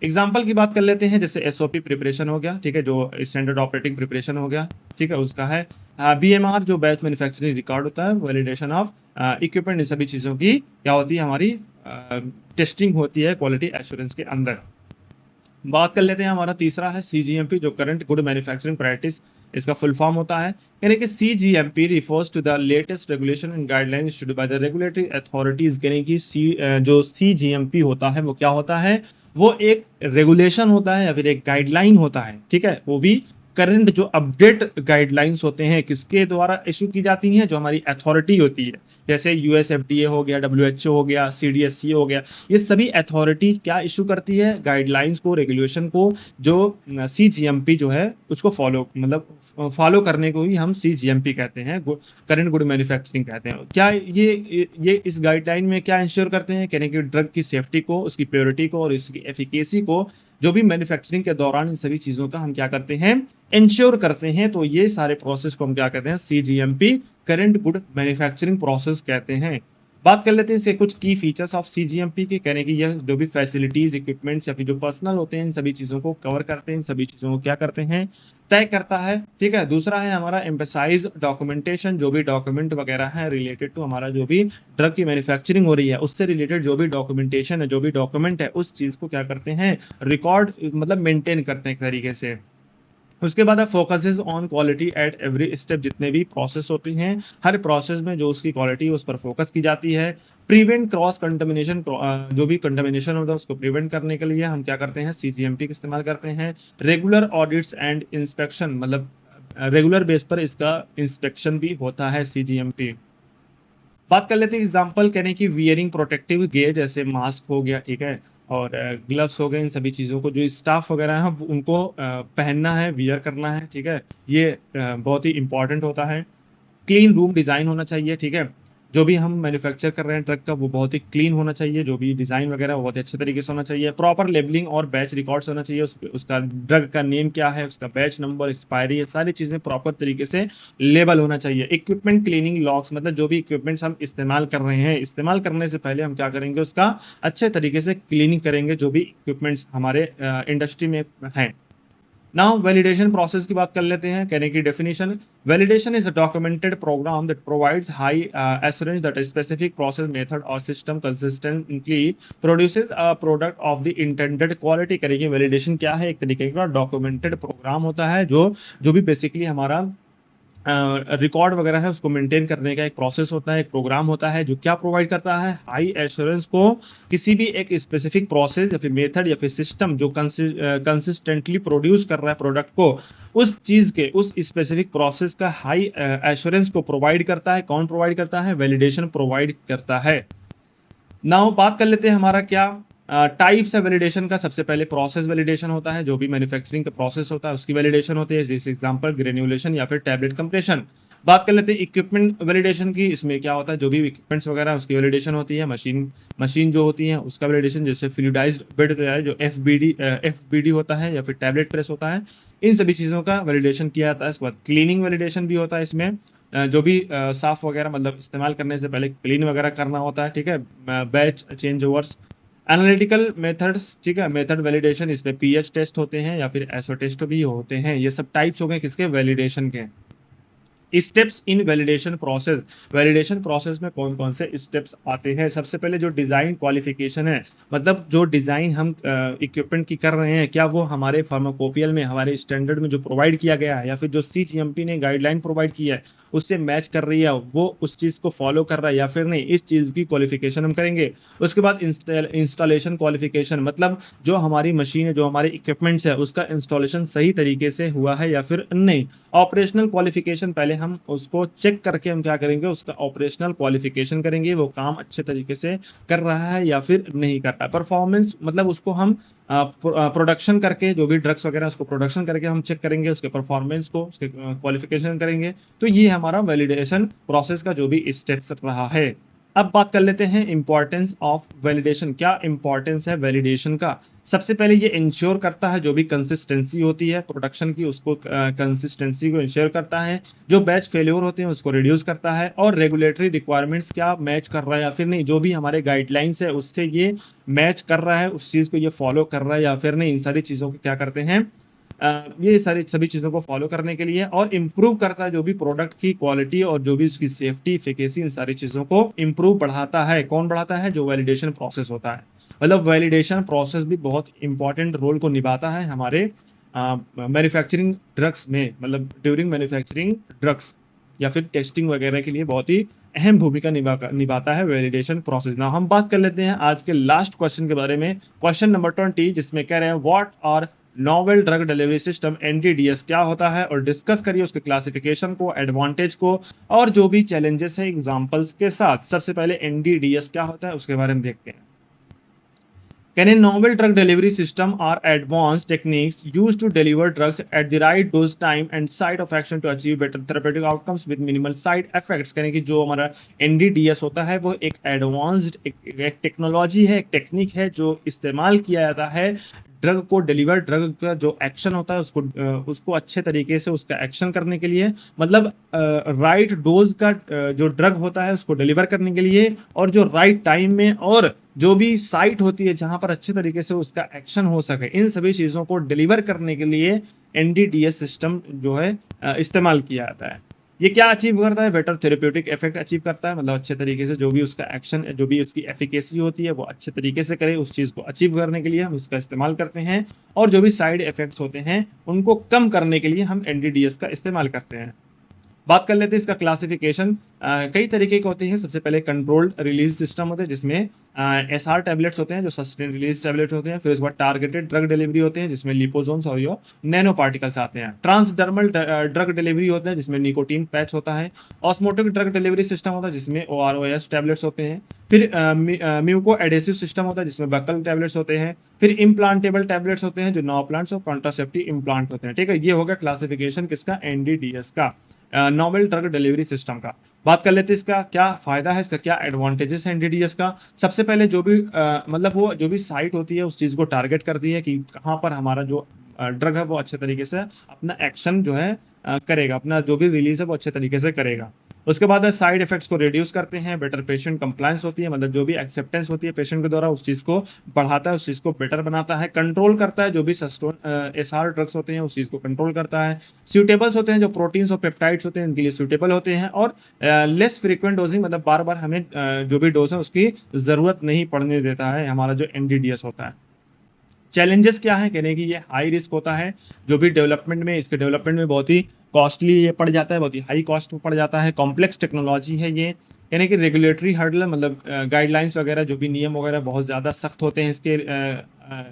एग्जाम्पल की बात कर लेते हैं, जैसे एसओपी प्रिपरेशन हो गया, ठीक है, जो स्टैंडर्ड ऑपरेटिंग प्रिपरेशन हो गया, ठीक है, उसका है बीएमआर जो बैच मैन्युफैक्चरिंग रिकॉर्ड होता है, वैलिडेशन ऑफ इक्विपमेंट, इन सभी चीज़ों की क्या होती है, हमारी टेस्टिंग होती है क्वालिटी एश्योरेंस के अंदर। बात कर लेते हैं, हमारा तीसरा है सीजीएमपी जो करंट गुड मैन्युफैक्चरिंग प्रैक्टिस, इसका फुल फॉर्म होता है, यानी कि CGMP refers to the latest regulation and guideline issued by the regulatory authorities. यानी कि जो सीजीएमपी होता है वो क्या होता है, वो एक रेगुलेशन होता है या फिर एक गाइडलाइन होता है, ठीक है, वो भी करंट जो अपडेट गाइडलाइंस होते हैं किसके द्वारा इशू की जाती हैं, जो हमारी अथॉरिटी होती है, जैसे यूएसएफडीए हो गया, डब्ल्यूएचओ हो गया, सीडीएससी हो गया, ये सभी अथॉरिटी क्या इशू करती है, गाइडलाइंस को, रेगुलेशन को, जो सीजीएमपी जो है उसको फॉलो करने को ही हम सीजीएमपी कहते हैं, करंट गुड मैन्युफैक्चरिंग कहते हैं। क्या ये इस गाइडलाइन में क्या इंश्योर करते हैं, कहने की ड्रग की सेफ्टी को, उसकी प्योरिटी को और उसकी एफिकेसी को, जो भी मैन्युफैक्चरिंग के दौरान इन सभी चीज़ों का हम क्या करते हैं, इंश्योर करते हैं। तो ये सारे प्रोसेस को हम क्या कहते हैं, cGMP current good manufacturing process कहते हैं। बात कर लेते हैं इसके कुछ की फीचर्स ऑफ सीजीएमपी के, कहने की यह जो भी फैसिलिटीज, इक्विपमेंट्स या फिर जो पर्सनल होते हैं, इन सभी चीज़ों को कवर करते हैं, इन सभी चीज़ों को क्या करते हैं, तय करता है, ठीक है। दूसरा है हमारा एम्फसाइज डॉक्यूमेंटेशन, जो भी डॉक्यूमेंट वगैरह है रिलेटेड टू हमारा जो भी ड्रग की मैन्युफैक्चरिंग हो रही है उससे रिलेटेड जो भी डॉक्यूमेंटेशन है, जो भी डॉक्यूमेंट है, उस चीज़ को क्या करते हैं, रिकॉर्ड मतलब मेंटेन करते हैं एक तरीके से। उसके बाद focuses on quality at every step, जितने भी प्रोसेस होती हैं हर प्रोसेस में जो उसकी क्वालिटी है उस पर फोकस की जाती है। प्रिवेंट क्रॉस कंटामिनेशन, जो भी कंटामिनेशन होता है उसको प्रिवेंट करने के लिए हम क्या करते हैं, सीजीएमपी का इस्तेमाल करते हैं। रेगुलर ऑडिट्स एंड इंस्पेक्शन, मतलब रेगुलर बेस पर इसका इंस्पेक्शन भी होता है सीजीएमपी। बात कर लेते हैं एग्जांपल, कहने की वियरिंग प्रोटेक्टिव गियर, जैसे मास्क हो गया, ठीक है, और ग्लव्स हो गए, इन सभी चीज़ों को जो स्टाफ वगैरह है उनको पहनना है, वियर करना है, ठीक है, ये बहुत ही इंपॉर्टेंट होता है। क्लीन रूम डिज़ाइन होना चाहिए, ठीक है, जो भी हम मैन्युफैक्चर कर रहे हैं ट्रक का वो बहुत ही क्लीन होना चाहिए, जो भी डिज़ाइन वगैरह वो बहुत ही अच्छे तरीके से होना चाहिए। प्रॉपर लेबलिंग और बैच रिकॉर्ड्स होना चाहिए, उसका ड्रग का नेम क्या है, उसका बैच नंबर, एक्सपायरी, ये सारी चीज़ें प्रॉपर तरीके से लेबल होना चाहिए। इक्विपमेंट क्लीनिंग लॉग्स, मतलब जो भी इक्विपमेंट्स हम इस्तेमाल कर रहे हैं, इस्तेमाल करने से पहले हम क्या करेंगे, उसका अच्छे तरीके से क्लीनिंग करेंगे, जो भी इक्विपमेंट्स हमारे इंडस्ट्री में हैं। नाउ वैलिडेशन प्रोसेस की बात कर लेते हैं, कहने की definition. Validation is a documented program that provides high assurance that a specific process method or system consistently produces a product of the intended quality। करेंगे वैलिडेशन क्या है, एक तरीके का डॉक्यूमेंटेड प्रोग्राम होता है जो भी बेसिकली हमारा रिकॉर्ड वगैरह है उसको मेंटेन करने का एक प्रोसेस होता है, एक प्रोग्राम होता है, जो क्या प्रोवाइड करता है, हाई एश्योरेंस को किसी भी एक स्पेसिफिक प्रोसेस या फिर मेथड या फिर सिस्टम जो कंसिस्टेंटली प्रोड्यूस कर रहा है प्रोडक्ट को, उस चीज़ के उस स्पेसिफिक प्रोसेस का हाई एश्योरेंस को प्रोवाइड करता है। कौन प्रोवाइड करता है, वैलिडेशन प्रोवाइड करता है। नाउ बात कर लेते हैं हमारा क्या टाइप्स है वैलिडेशन का। सबसे पहले प्रोसेस वैलिडेशन होता है, जो भी मैन्युफैक्चरिंग का प्रोसेस होता है उसकी वैलिडेशन होती है, जैसे एग्जांपल ग्रेन्युलेशन या फिर टैबलेट कंप्रेशन। बात कर लेते हैं इक्विपमेंट वैलिडेशन की। इसमें क्या होता है, जो भी इक्विपमेंट्स वगैरह उसकी वैलिडेशन होती है। मशीन जो होती है उसका वैलिडेशन, जैसे फ्लूइडाइज्ड बेड जो एफबीडी होता है या फिर टैबलेट प्रेस होता है, इन सभी चीज़ों का वैलिडेशन किया जाता है। इसके बाद क्लीनिंग वैलिडेशन भी होता है, इसमें जो भी साफ वगैरह मतलब इस्तेमाल करने से पहले क्लीन वगैरह करना होता है, ठीक है, batch change overs. Analytical methods, ठीक है, मेथड वैलिडेशन, इसमें पीएच टेस्ट होते हैं या फिर एसओ टेस्ट भी होते हैं। ये सब टाइप्स हो गए किसके, वैलिडेशन के। स्टेप्स इन वैलिडेशन प्रोसेस में कौन कौन से स्टेप्स आते हैं। सबसे पहले जो डिज़ाइन क्वालिफिकेशन है, मतलब जो डिज़ाइन हम इक्विपमेंट की कर रहे हैं, क्या वो हमारे फार्माकोपियल में, हमारे स्टैंडर्ड में जो प्रोवाइड किया गया है या फिर जो सीजीएमपी ने गाइडलाइन प्रोवाइड की है उससे मैच कर रही है, वो उस चीज़ को फॉलो कर रहा है या फिर नहीं, इस चीज़ की क्वालिफिकेशन हम करेंगे। उसके बाद इंस्टॉलेशन क्वालिफिकेशन, मतलब जो हमारी मशीन है, जो हमारे इक्विपमेंट्स है, उसका इंस्टॉलेशन सही तरीके से हुआ है या फिर नहीं। ऑपरेशनल क्वालिफिकेशन, पहले हम उसको चेक करके हम क्या करेंगे, उसका ऑपरेशनल क्वालिफिकेशन करेंगे, वो काम अच्छे तरीके से कर रहा है या फिर नहीं कर रहा है। परफॉर्मेंस, मतलब उसको हम प्रोडक्शन करके, जो भी ड्रग्स वगैरह उसको प्रोडक्शन करके हम चेक करेंगे, उसके परफॉर्मेंस को, उसके क्वालिफिकेशन करेंगे। तो ये हमारा वैलिडेशन प्रोसेस का जो भी स्टेप्स रहा है। अब बात कर लेते हैं इंपॉर्टेंस ऑफ वैलिडेशन। क्या इंपॉर्टेंस है वैलिडेशन का। सबसे पहले ये इंश्योर करता है, जो भी कंसिस्टेंसी होती है प्रोडक्शन की, उसको कंसिस्टेंसी को इंश्योर करता है। जो बैच फेल्योर होते हैं उसको रिड्यूस करता है। और रेगुलेटरी रिक्वायरमेंट्स क्या मैच कर रहा है या फिर नहीं, जो भी हमारे गाइडलाइंस है उससे ये मैच कर रहा है, उस चीज़ को ये फॉलो कर रहा है या फिर नहीं, इन सारी चीज़ों को क्या करते हैं, ये सारी सभी चीज़ों को फॉलो करने के लिए। और इम्प्रूव करता है, जो भी प्रोडक्ट की क्वालिटी और जो भी उसकी सेफ्टी, एफिकेसी, इन सारी चीज़ों को इम्प्रूव बढ़ाता है। कौन बढ़ाता है, जो वैलिडेशन प्रोसेस होता है। मतलब वैलिडेशन प्रोसेस भी बहुत इंपॉर्टेंट रोल को निभाता है हमारे मैन्युफैक्चरिंग ड्रग्स में, मतलब ड्यूरिंग मैन्युफैक्चरिंग ड्रग्स या फिर टेस्टिंग वगैरह के लिए बहुत ही अहम भूमिका निभाता है वैलिडेशन प्रोसेस। ना हम बात कर लेते हैं आज के लास्ट क्वेश्चन के बारे में, क्वेश्चन नंबर 20, जिसमें कह रहे हैं what are novel drug delivery system, NDDS क्या होता है, और डिस्कस करिए उसके क्लासिफिकेशन को, एडवांटेज को, और जो भी चैलेंजेस है एग्जांपल्स के साथ। सबसे पहले एनडीडीएस क्या होता है उसके बारे में देखते हैं। Can a novel drug delivery system or advanced techniques used to deliver drugs at the right dose, time and site of action to achieve better therapeutic outcomes with minimal side effects। यानी कि जो हमारा NDDS होता है वो एक advanced एक technology है, एक टेक्निक है जो इस्तेमाल किया जाता है ड्रग को डिलीवर, ड्रग का जो एक्शन होता है उसको अच्छे तरीके से उसका एक्शन करने के लिए, मतलब राइट डोज का जो ड्रग होता है उसको डिलीवर करने के लिए, और जो राइट टाइम में, और जो भी साइट होती है जहां पर अच्छे तरीके से उसका एक्शन हो सके, इन सभी चीज़ों को डिलीवर करने के लिए एनडीडीएस सिस्टम जो है इस्तेमाल किया जाता है। ये क्या अचीव करता है? बेटर थेरेप्यूटिक इफेक्ट अचीव करता है, मतलब अच्छे तरीके से जो भी उसका एक्शन, जो भी उसकी एफिकेसी होती है वो अच्छे तरीके से करे, उस चीज़ को अचीव करने के लिए हम इसका इस्तेमाल करते हैं। और जो भी साइड इफेक्ट्स होते हैं उनको कम करने के लिए हम एनडीडीएस का इस्तेमाल करते हैं। बात कर लेते हैं इसका क्लासिफिकेशन। कई तरीके के होते हैं। सबसे पहले कंट्रोल्ड रिलीज सिस्टम होते हैं, जिसमें एसआर टैबलेट्स होते हैं जो सस्टेन रिलीज टैबलेट होते हैं। फिर उसके बाद टारगेटेड ड्रग डिलीवरी होते हैं जिसमें लिपोसोम्स और यो नैनो पार्टिकल्स आते हैं। ट्रांसडर्मल ड्रग डिलीवरी होते हैं जिसमें निकोटीन पैच होता है। ऑस्मोटिक ड्रग डिलीवरी सिस्टम होता है जिसमें ओआरओएस टैबलेट्स होते हैं। फिर म्यूको एडेसिव सिस्टम होता है जिसमें बकल टैबलेट्स होते हैं। फिर इम्प्लांटेबल टैबलेट्स होते हैं जो नो प्लांट्स और कॉन्ट्रासेप्टिव इम्प्लांट होते हैं। ठीक है, ये हो गया क्लासिफिकेशन किसका? एनडीडीएस का, नोवेल ड्रग डिलीवरी सिस्टम का। बात कर लेते हैं इसका क्या फायदा है, इसका क्या एडवांटेजेस है एनडीडीएस का। सबसे पहले जो भी मतलब वो जो भी साइट होती है उस चीज़ को टारगेट करती है कि कहाँ पर हमारा जो ड्रग है वो अच्छे तरीके से अपना एक्शन जो है करेगा, अपना जो भी रिलीज है वो अच्छे तरीके से करेगा। उसके बाद साइड इफेक्ट्स को रिड्यूस करते हैं। बेटर पेशेंट कंप्लायंस होती है, मतलब जो भी एक्सेप्टेंस होती है पेशेंट के द्वारा उस चीज़ को बढ़ाता है, उस चीज़ को बेटर बनाता है। कंट्रोल करता है, जो भी एसआर ड्रग्स होते हैं उस चीज़ को कंट्रोल करता है। सूटेबल्स होते हैं, जो प्रोटीन्स और पेप्टाइड्स होते हैं इनके लिए सूटेबल होते हैं। और लेस फ्रीक्वेंट डोजिंग, मतलब बार बार हमें जो भी डोज है उसकी ज़रूरत नहीं पड़ने देता है हमारा जो एनडीडीएस होता है। चैलेंजेस क्या है? कहने की ये हाई रिस्क होता है, जो भी डेवलपमेंट में, इसके डेवलपमेंट में बहुत ही कॉस्टली ये पड़ जाता है, बहुत ही हाई कॉस्ट पड़ जाता है। कॉम्प्लेक्स टेक्नोलॉजी है ये, यानी कि रेगुलेटरी हर्डल, मतलब गाइडलाइंस वगैरह जो भी नियम वगैरह बहुत ज़्यादा सख्त होते हैं इसके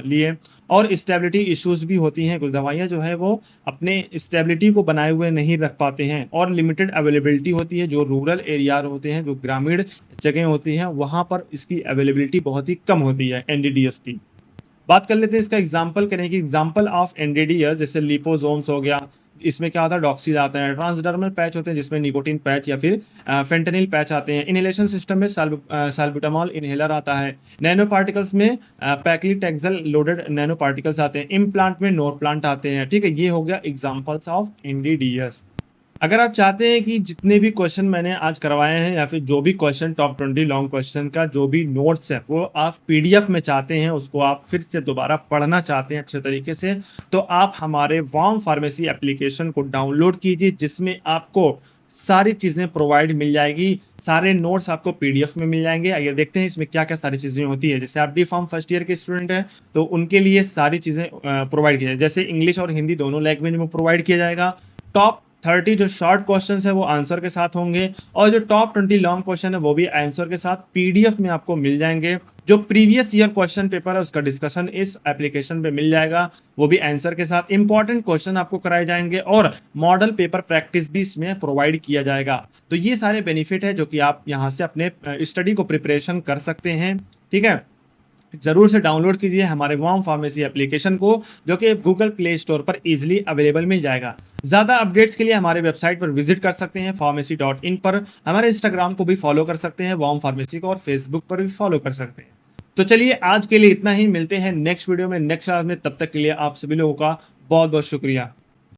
लिए। और स्टेबिलिटी इश्यूज भी होती हैं, कुछ दवाइयाँ जो है वो अपने स्टेबिलिटी को बनाए हुए नहीं रख पाते हैं। और लिमिटेड अवेलेबिलिटी होती है, जो रूरल एरिया होते हैं, जो ग्रामीण जगह होती हैं वहाँ पर इसकी अवेलेबिलिटी बहुत ही कम होती है एनडीडीएस की। बात कर लेते हैं इसका एग्जाम्पल करें कि एग्जाम्पल ऑफ एनडीडीएस जैसे लिपोसोम्स हो गया, इसमें क्या होता है? डॉक्सील आते हैं। ट्रांसडर्मल पैच होते हैं जिसमें निकोटीन पैच या फिर फेंटेनिल पैच आते हैं। इनहेलेशन सिस्टम में साल्बुटामॉल इनहेलर आता है। नैनो पार्टिकल्स में पैक्लीटेक्सेल लोडेड नैनो पार्टिकल्स आते हैं। इम्प्लांट में नोर प्लांट आते हैं। ठीक है, ये हो गया एग्जाम्पल्स ऑफ एनडीडीएस। अगर आप चाहते हैं कि जितने भी क्वेश्चन मैंने आज करवाए हैं या फिर जो भी क्वेश्चन टॉप 20 लॉन्ग क्वेश्चन का जो भी नोट्स है वो आप पीडीएफ में चाहते हैं, उसको आप फिर से दोबारा पढ़ना चाहते हैं अच्छे तरीके से, तो आप हमारे वार्म फार्मेसी एप्लीकेशन को डाउनलोड कीजिए, जिसमें आपको सारी चीज़ें प्रोवाइड मिल जाएगी। सारे नोट्स आपको पीडीएफ में मिल जाएंगे। आइए देखते हैं इसमें क्या क्या सारी चीज़ें होती है। जैसे आप डी फार्म फर्स्ट ईयर के स्टूडेंट हैं तो उनके लिए सारी चीज़ें प्रोवाइड की जाए, जैसे इंग्लिश और हिंदी दोनों लैंग्वेज में प्रोवाइड किया जाएगा। टॉप 30 जो शॉर्ट क्वेश्चंस है वो आंसर के साथ होंगे, और जो टॉप 20 लॉन्ग क्वेश्चन है वो भी आंसर के साथ पीडीएफ में आपको मिल जाएंगे। जो प्रीवियस ईयर क्वेश्चन पेपर है उसका डिस्कशन इस एप्लीकेशन पे मिल जाएगा, वो भी आंसर के साथ। इंपॉर्टेंट क्वेश्चन आपको कराए जाएंगे और मॉडल पेपर प्रैक्टिस भी इसमें प्रोवाइड किया जाएगा। तो ये सारे बेनिफिट है जो कि आप यहाँ से अपने स्टडी को प्रिपरेशन कर सकते हैं। ठीक है, जरूर से डाउनलोड कीजिए हमारे वार्म फार्मेसी एप्लीकेशन को, जो कि गूगल प्ले स्टोर पर इजीली अवेलेबल मिल जाएगा। ज़्यादा अपडेट्स के लिए हमारे वेबसाइट पर विजिट कर सकते हैं pharmacy.in पर। हमारे इंस्टाग्राम को भी फॉलो कर सकते हैं वार्म फार्मेसी को, और फेसबुक पर भी फॉलो कर सकते हैं। तो चलिए आज के लिए इतना ही, मिलते हैं नेक्स्ट वीडियो में नेक्स्ट क्लास में। तब तक के लिए आप सभी लोगों का बहुत बहुत शुक्रिया।